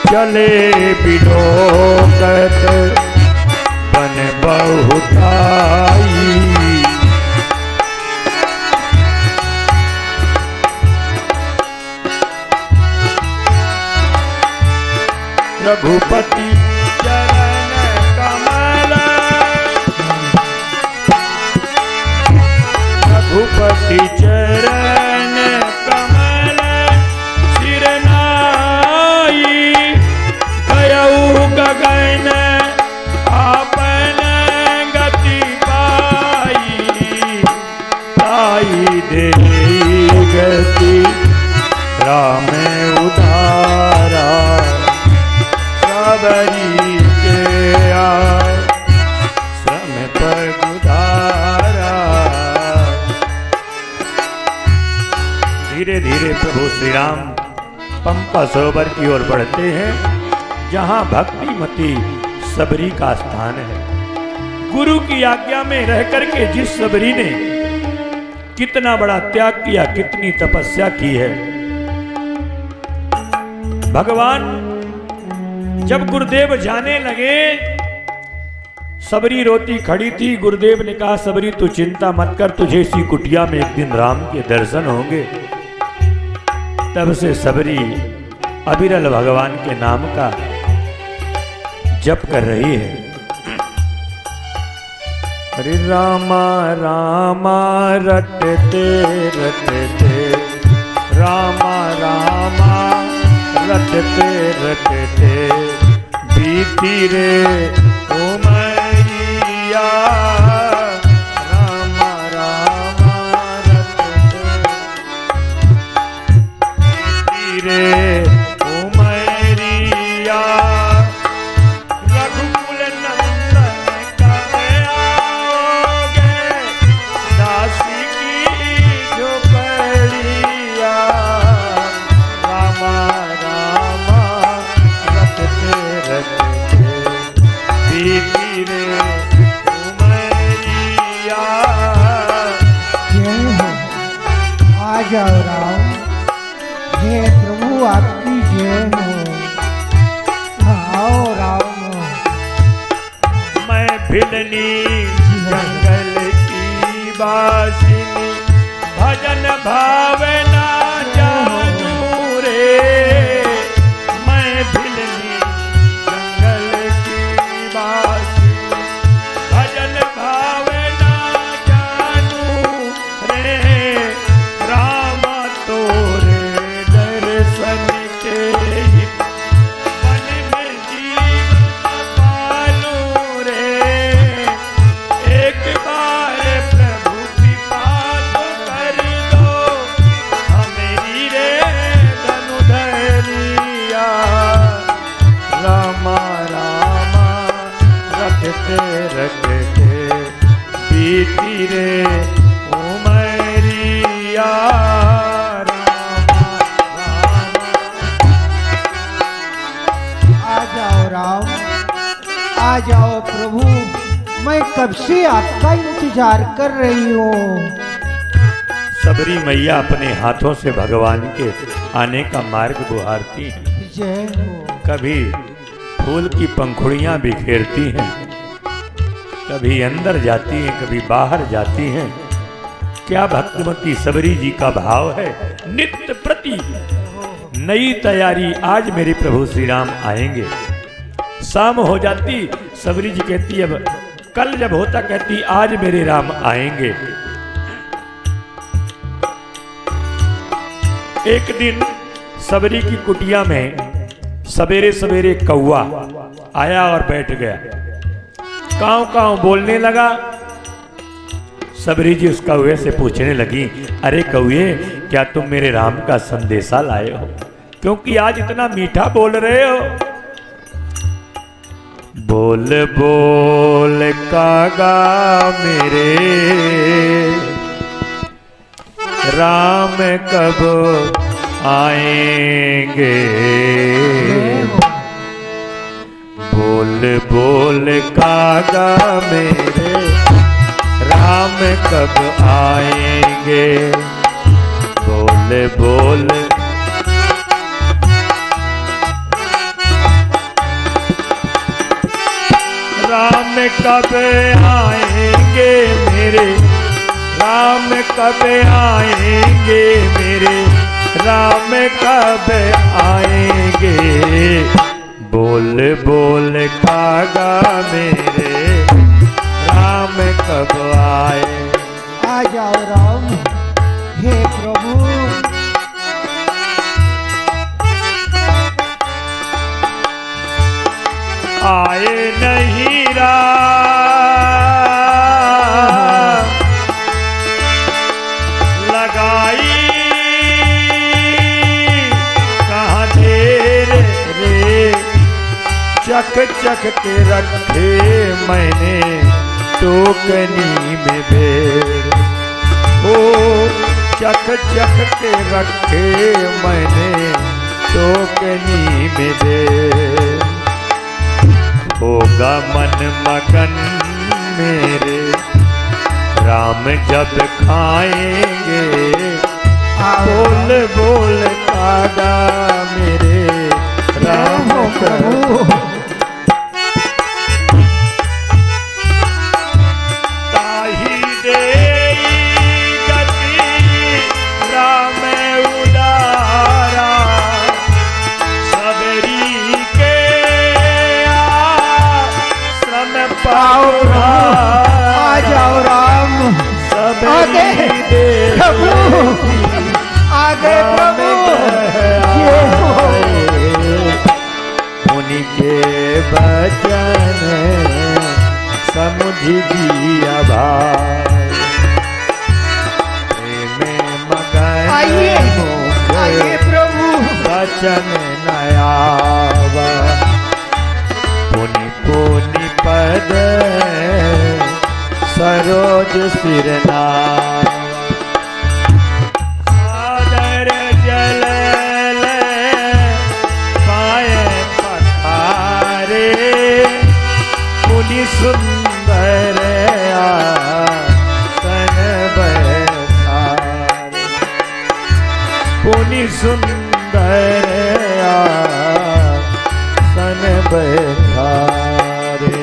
चले बिलोकत बन बहुताई। रघुपति चरण कमल, रघुपति चरण कमल सिर नाई। गयऊ गगन आपन गति पाई, ताई दे गति राम उधारा। सबरी के आए श्रम पर गुधारा। धीरे धीरे प्रभु श्री राम पंपा सरोवर की ओर बढ़ते हैं, जहां भक्तिमती सबरी का स्थान है। गुरु की आज्ञा में रह करके जिस सबरी ने कितना बड़ा त्याग किया, कितनी तपस्या की है। भगवान जब गुरुदेव जाने लगे, सबरी रोती खड़ी थी। गुरुदेव ने कहा, सबरी तू चिंता मत कर, तुझे इसी कुटिया में एक दिन राम के दर्शन होंगे। तब से सबरी अविरल भगवान के नाम का जप कर रही है। हरे रामा रामा रटते रटते, रामा रामा रटते रटते, बीती रे उमरिया। रामा रामा रटते बीती रे उमरिया। रघुकुल नंदन कब आओगे, दासी की झोपड़िया। रामा रामा रटते रटते, बीती रे उमरिया। जय हो, आ जाओ राम। हे प्रभु आपकी जय हो। आओ राम। मैं भिलनी जंगल की बासिनी, भजन भावना जानू रे। मैं भिलनी जंगल की बासिनी, भजन भावना जानू रे। राम तोरे दर्शन के मन में जीवन पालू रे। एक बार प्रभु कृपा तो कर दो, हमेरी रे धनुधरिया। रामा रामा रटते रटते, बीती रे उमरिया। आ जाओ राम, आ जाओ प्रभु। मैं कब से आपका इंतजार कर रही हूँ। सबरी मैया अपने हाथों से भगवान के आने का मार्ग बुहारती हैं। जय हो। कभी फूल की पंखुड़ियां बिखेरती हैं, कभी अंदर जाती हैं, कभी बाहर जाती हैं। क्या भक्तिमती सबरी जी का भाव है। नित्य प्रति नई तैयारी, आज मेरे प्रभु श्री राम आएंगे। शाम हो जाती, सबरी जी कहती, अब कल जब होता कहती, आज मेरे राम आएंगे। एक दिन सबरी की कुटिया में सवेरे सवेरे कौआ आया और बैठ गया। काव काव बोलने लगा। सबरी जी उस कौए से पूछने लगी, अरे कौए, क्या तुम मेरे राम का संदेशा लाए हो? क्योंकि आज इतना मीठा बोल रहे हो। बोल बोल कागा मेरे राम कब आएंगे। बोल बोल कागा मेरे राम कब आएंगे। बोल बोल कब आएंगे मेरे राम, कब आएंगे मेरे राम, कब आएंगे। बोल बोल कागा मेरे राम कब आए। आ जाओ राम, हे प्रभु। आए नहीं राम, लगाई कहाँ देर रे, चक चक के रखे मैंने टोकनी में बेर। ओ चक चक के रखे मैंने टोकनी में बेर। होगा मन मगन मेरे राम जब खाएंगे। बोल बोल कागा मेरे राम प्रभु। ताही दे गति राम उदारा, सबरी के आश्रम पाओ। आ जाओ राम, सबरी दे प्रभु, आगे प्रभु। ये हो उनके बचन समझ दिया भाई, में मगन आइए प्रभु। बचन नयावा। पुनि पुनि पद सरोज सिरना, सादर जल पाए पखारे। पुनि सुंदर आसन बैठारे, पुनि सुंदर आसन बैठारे।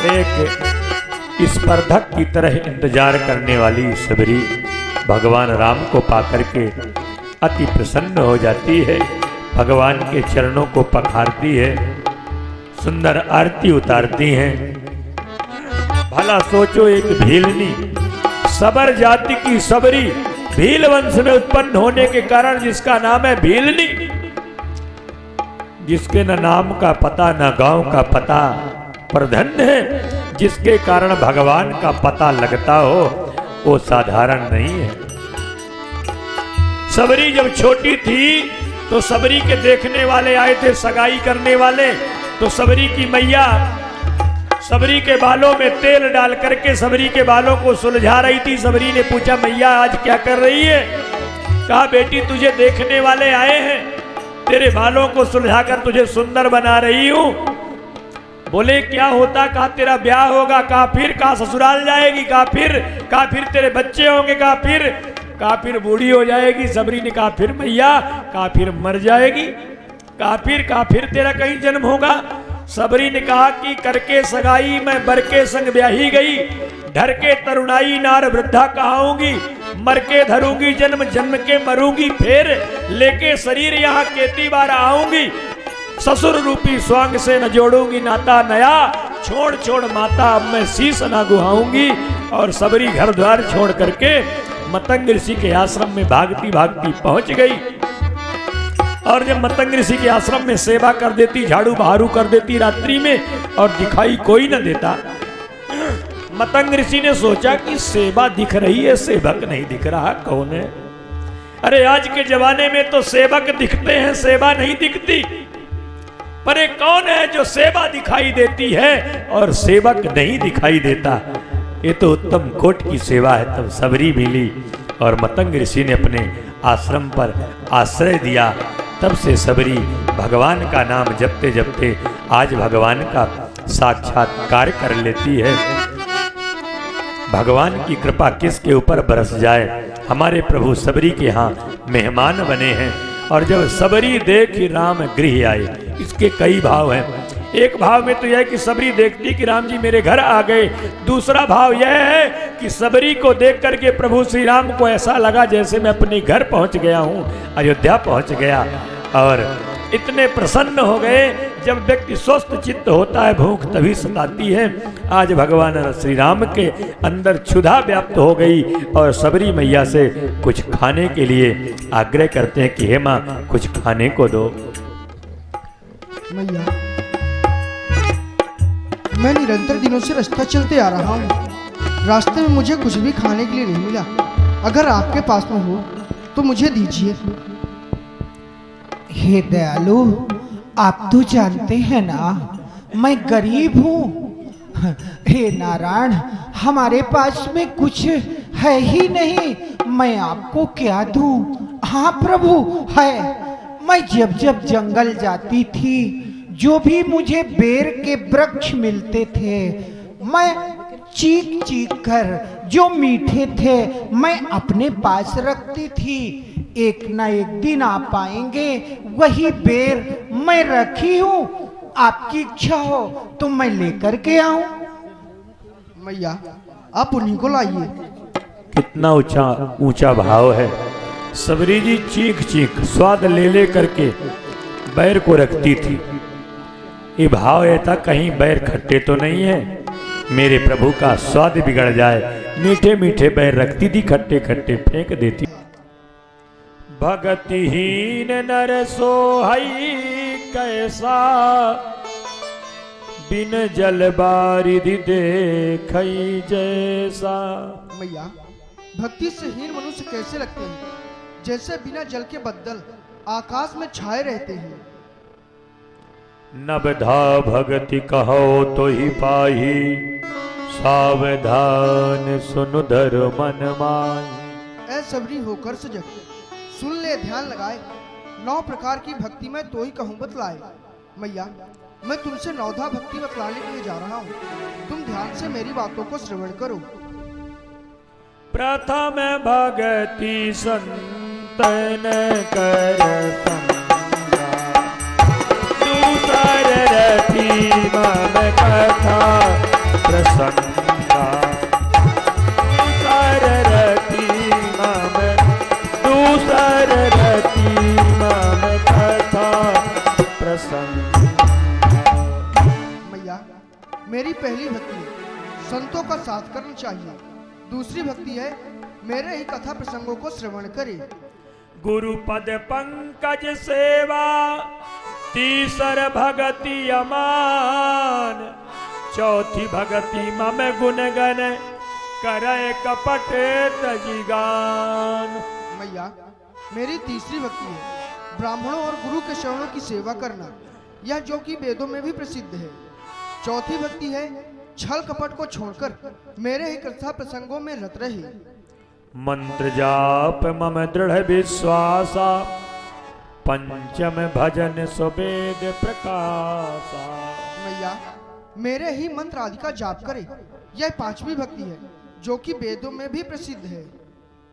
एक स्पर्धक की तरह इंतजार करने वाली सबरी भगवान राम को पाकर के अति प्रसन्न हो जाती है। भगवान के चरणों को पखारती है, सुंदर आरती उतारती हैं। भला सोचो, एक भीलनी सबर जाति की सबरी, भील वंश में उत्पन्न होने के कारण जिसका नाम है भीलनी, जिसके न नाम का पता न गांव का पता, पर धन्य है जिसके कारण भगवान का पता लगता हो, वो साधारण नहीं है। सबरी जब छोटी थी तो सबरी के देखने वाले आए थे, सगाई करने वाले। तो सबरी की मैया सबरी के बालों में तेल डाल करके सबरी के बालों को सुलझा रही थी। सबरी ने पूछा, मैया आज क्या कर रही है? कहा, बेटी तुझे देखने वाले आए हैं, तेरे बालों को सुलझाकर तुझे सुंदर बना रही हूं। बोले क्या होता? कहा तेरा ब्याह होगा। कहा फिर? कहा ससुराल जाएगी। कहा फिर तेरे बच्चे होंगे। कहा फिर बूढ़ी हो जाएगी। सबरी ने कहा फिर मैया? कहा फिर मर जाएगी। कहा फिर तेरा कहीं जन्म होगा। सबरी ने कहा कि करके सगाई मैं बर के संग ब्याही गई, ढर के तरुणाई नार वृद्धा कहाऊंगी, मर के धरूंगी जन्म, जन्म के मरूंगी, फिर लेके शरीर यहाँ केती बार आऊंगी। ससुर रूपी स्वांग से न जोड़ूंगी नाता नया, छोड़ छोड़ माता अब मैं शीश न गुहाऊंगी। और सबरी घर द्वार छोड़ करके मतंग ऋषि के आश्रम में भागती भागती पहुंच गई। और जब मतंग ऋषि के आश्रम में सेवा कर देती, झाड़ू बहारू कर देती रात्रि में, और दिखाई कोई न देता। मतंग ऋषि ने सोचा कि सेवा दिख रही है, सेवक नहीं दिख रहा, कौन है? अरे आज के जमाने में तो सेवक दिखते हैं, सेवा नहीं दिखती। पर एक कौन है जो सेवा दिखाई देती है और सेवक नहीं दिखाई देता? ये तो उत्तम कोट की सेवा है। तब सबरी मिली और मतंग ऋषि ने अपने आश्रम पर आश्रय दिया। तब से सबरी भगवान का नाम जपते जपते आज भगवान का साक्षात्कार कर लेती है। भगवान की कृपा किसके ऊपर बरस जाए। हमारे प्रभु सबरी के यहाँ मेहमान बने हैं और जब सबरी देखी राम गृह आए, इसके कई भाव हैं। एक भाव में तो यह है कि सबरी देखती कि राम जी मेरे घर आ गए। दूसरा भाव यह है कि सबरी को देख करके प्रभु श्री राम को ऐसा लगा जैसे मैं अपने घर पहुंच गया हूं, अयोध्या पहुंच गया। और इतने प्रसन्न हो गए। जब व्यक्ति स्वस्थ चित्त होता है, भूख तभी सताती है। आज भगवान श्री राम के अंदर क्षुधा व्याप्त हो गई और सबरी मैया से कुछ खाने के लिए आग्रह करते हैं कि हे माँ कुछ खाने को दो। मैया, मैं निरंतर दिनों से रास्ता चलते आ रहा हूँ, रास्ते में मुझे कुछ भी खाने के लिए नहीं मिला। अगर आपके पास में हो तो मुझे दीजिए। हे दयालु, आप तो जानते हैं ना मैं गरीब हूँ। हे नारायण, हमारे पास में कुछ है ही नहीं, मैं आपको क्या दूं? हाँ प्रभु है। मैं जब जब जंगल जाती थी, जो भी मुझे बेर के वृक्ष मिलते थे, मैं चीख चीख कर जो मीठे थे मैं अपने पास रखती थी। एक ना एक दिन आप आएंगे, वही बेर मैं रखी हूँ, आपकी इच्छा हो तो मैं लेकर के आऊं। मैया, आप उन्हीं को लाइए। कितना ऊंचा भाव है। सबरी जी चीख चीख स्वाद ले ले करके बैर को रखती थी। ये भाव यह था कहीं बैर खट्टे तो नहीं है, मेरे प्रभु का स्वाद बिगड़ जाए। मीठे मीठे बैर रखती थी, खट्टे खट्टे फेंक देती। भगतिहीन नर सोहई कैसा, बिन जल बारिधि देखई जैसा। मैया, भक्ति से हीन मनुष्य कैसे लगते हैं? जैसे बिना जल के बदल आकाश में छाए रहते हैं। नबधा भगति कहो तो ही पाही, सावधान सुनु धर मन मान। ऐ सबरी होकर सजग, सुन ले ध्यान लगाए, 9 प्रकार की भक्ति में तो ही कहूँ बतलाए। मैया, मैं तुमसे 9धा भक्ति बतलाने के लिए जा रहा हूँ, तुम ध्यान से मेरी बातों को श्रवण करो। प्रथम भगति संतन कर संगा, दूसर रति मम कथा प्रसंगा। दूसर रति मम कथा प्रसंगा। मैया, मेरी पहली भक्ति संतों का साथ करना चाहिए। दूसरी भक्ति है मेरे ही कथा प्रसंगों को श्रवण करे। गुरु पद पंकज सेवा, तीसर भगति अमान। चौथी भगति मम गुण गण, करे कपट तजिगान। मैया, मेरी तीसरी भक्ति है ब्राह्मणों और गुरु के शरणों की सेवा करना, यह जो कि वेदों में भी प्रसिद्ध है। चौथी भक्ति है छल कपट को छोड़कर मेरे ही कथा प्रसंगों में रत रहे। मंत्र जाप मम दृढ़ विश्वासा, पंचम भजन सुवेद प्रकाशा। मैया, मेरे ही मंत्र आदि का जाप करे, यह 5वीं भक्ति है जो कि वेदों में भी प्रसिद्ध है।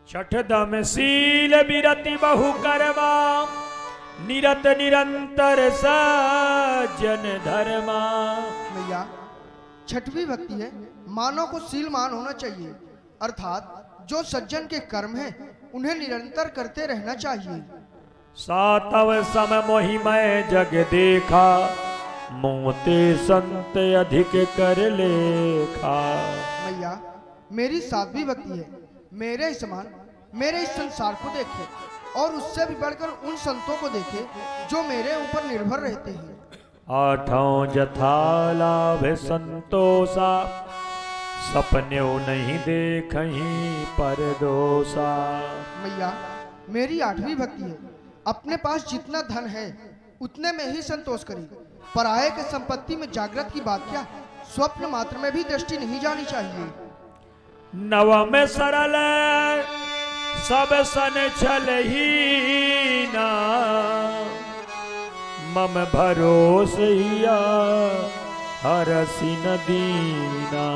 छठ दम शील विरति बहु कर्मा, निरत निरंतर सज्जन धर्मा। मैया, 6वीं भक्ति है मानव को शीलमान होना चाहिए, अर्थात जो सज्जन के कर्म हैं उन्हें निरंतर करते रहना चाहिए। सातव सम मोहि मैं जग देखा, मोते संत अधिक कर लेखा। मैया, मेरी 7वीं भक्ति है मेरे ही समान मेरे इस संसार को देखे और उससे भी बढ़कर उन संतों को देखे जो मेरे ऊपर निर्भर रहते हैं। आठों जथा लाभ संतोषा, सपने नहीं देखहीं पर दोषा। मैया, मेरी 8वीं भक्ति है अपने पास जितना धन है उतने में ही संतोष करी, पराये के संपत्ति में जागृत की बात क्या, स्वप्न मात्र में भी दृष्टि नहीं जानी चाहिए। नवम सरल सब सन छल ही ना, मम भरोसिया हरसि न दीना।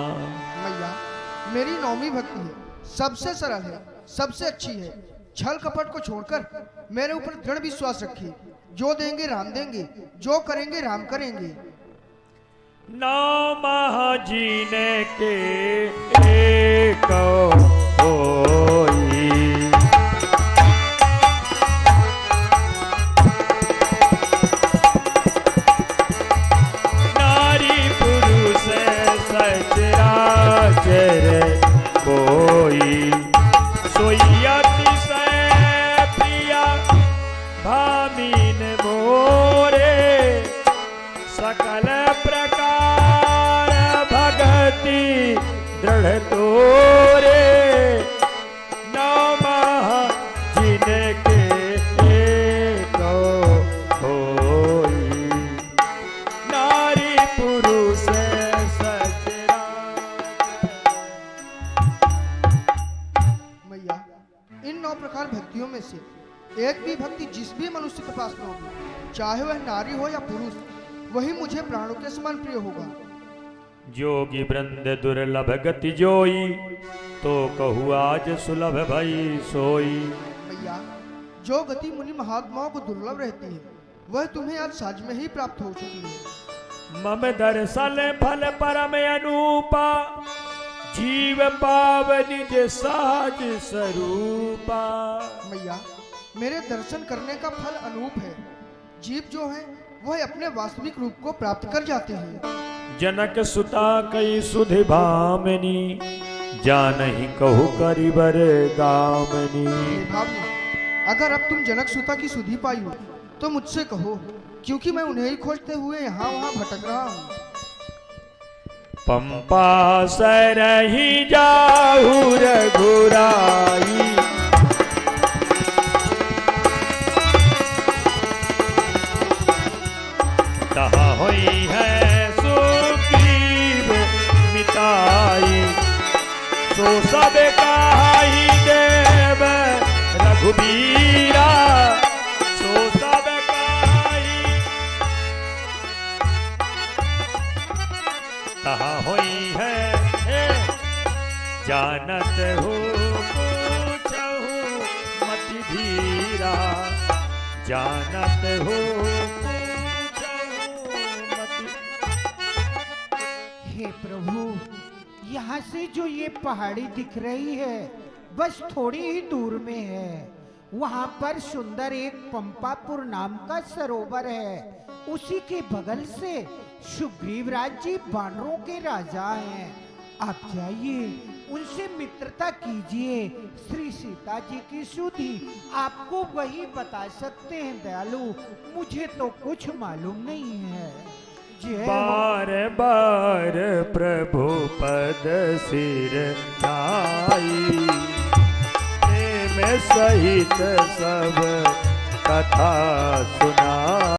मैया, मेरी 9वीं भक्ति है सबसे सरल है, सबसे अच्छी है, छल कपट को छोड़कर मेरे ऊपर दृढ़ विश्वास रखिए। जो देंगे राम देंगे, जो करेंगे राम करेंगे। नौ माह जीने के एक होई, नारी पुरुष सचराचर कोई, सोई अतिशय प्रिया भामीन मोरे, सकल प्रकार भगति दृढ़ तोरे, नौ माह जिनके एक होई, नारी पुरुष सचराचर। मैया, इन 9 प्रकार भक्तियों में से एक भी भक्ति जिस भी मनुष्य के पास न होगी, चाहे वह नारी हो या पुरुष, वही मुझे प्राणों के समान प्रिय होगा। जोगी वृंद दुर्लभ गति जोई, तो कहू आज सुलभ भई सोई। मैया, जो गति मुनि महात्माओं को दुर्लभ रहती है, वह तुम्हें आज साज में ही प्राप्त हो चुकी है। मम दर्शन फल परम अनूपा, जीव पाव निज साज स्वरूपा। मैया, मेरे दर्शन करने का फल अनूप है। जीव जो है वह अपने वास्तविक रूप को प्राप्त कर जाते हैं। जनक सुता कई सुधि भामिनी, जानहि कहु करिबर गामिनी। भावनी, अगर अब तुम जनक सुता की सुधि पाई हो तो मुझसे कहो, क्योंकि मैं उन्हें ही खोजते हुए यहाँ वहाँ भटक रहा हूँ। पंपा सरहि जाहु रघुराई, तहा होई है सुग्रीव मिताई, सो सब काहि देव रघुबीरा, सो सब काहि तहा होई है जानत हो पूछहु मति धीरा, जानत हो हे प्रभु, यहाँ से जो ये पहाड़ी दिख रही है बस थोड़ी ही दूर में है। वहाँ पर सुंदर एक पंपापुर नाम का सरोवर है। उसी के बगल से सुग्रीवराज जी बानरों के राजा हैं। आप जाइए, उनसे मित्रता कीजिए। श्री सीता जी की सुधि आपको वही बता सकते हैं दयालु, मुझे तो कुछ मालूम नहीं है। बार बार प्रभु पद सिर नाई, में सहित सब कथा सुना।